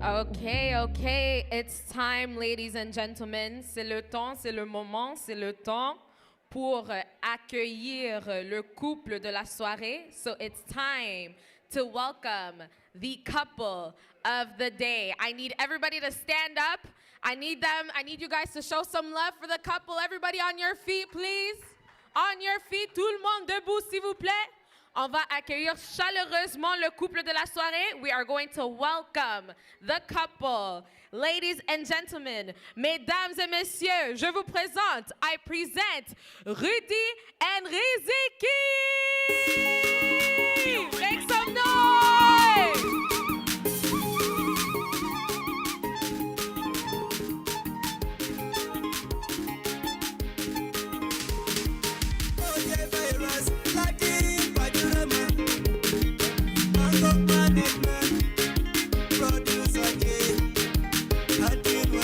Okay. It's time, ladies and gentlemen. C'est le temps, c'est le moment, c'est le temps pour accueillir le couple de la soirée. So it's time to welcome the couple of the day. I need everybody to stand up. I need you guys to show some love for the couple. Everybody on your feet, please. On your feet, tout le monde debout, s'il vous plaît. On va accueillir chaleureusement le couple de la soirée. We are going to welcome the couple. Ladies and gentlemen, mesdames et messieurs, je vous présente, I present Rudy and Riziki. Make some noise!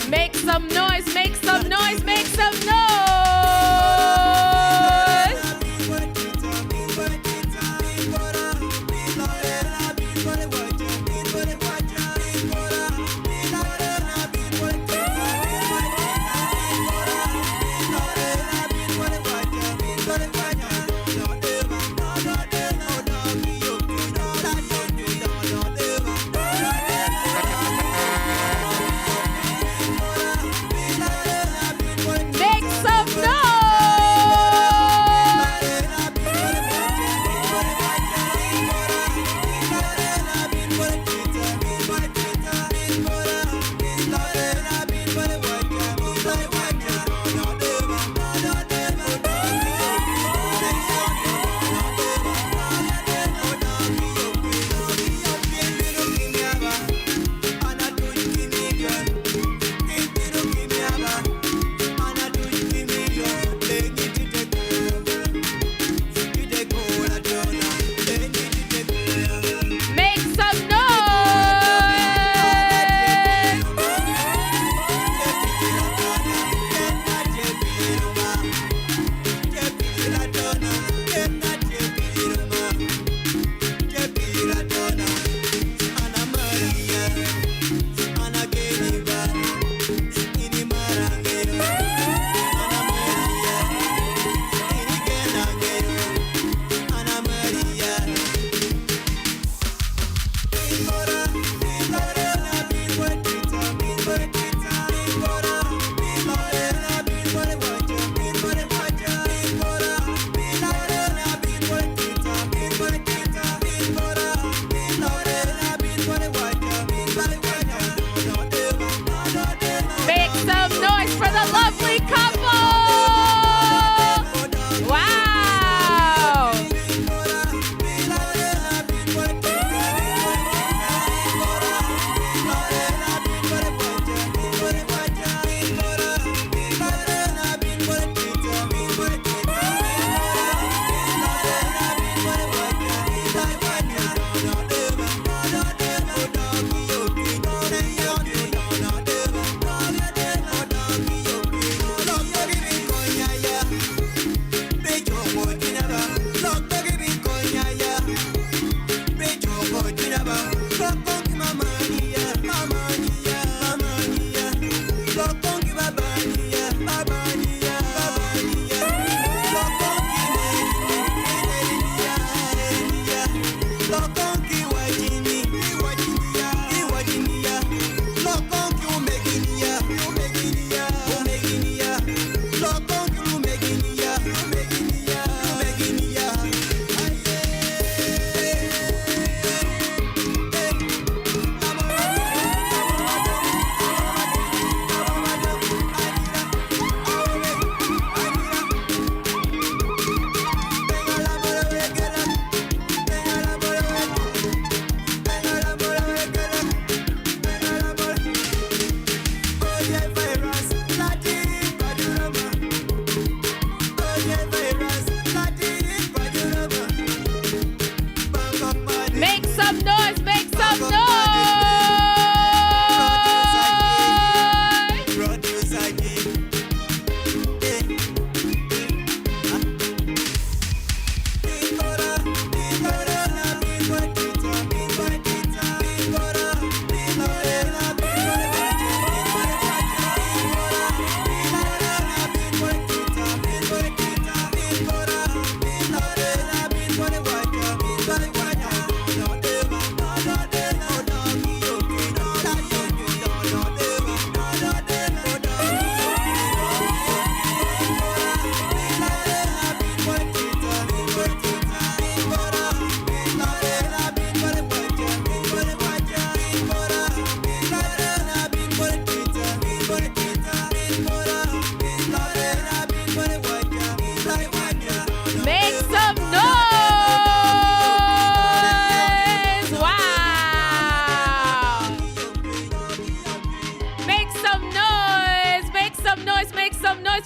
Make some noise, make some noise, make some noise!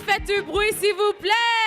faites du bruit, s'il vous plaît.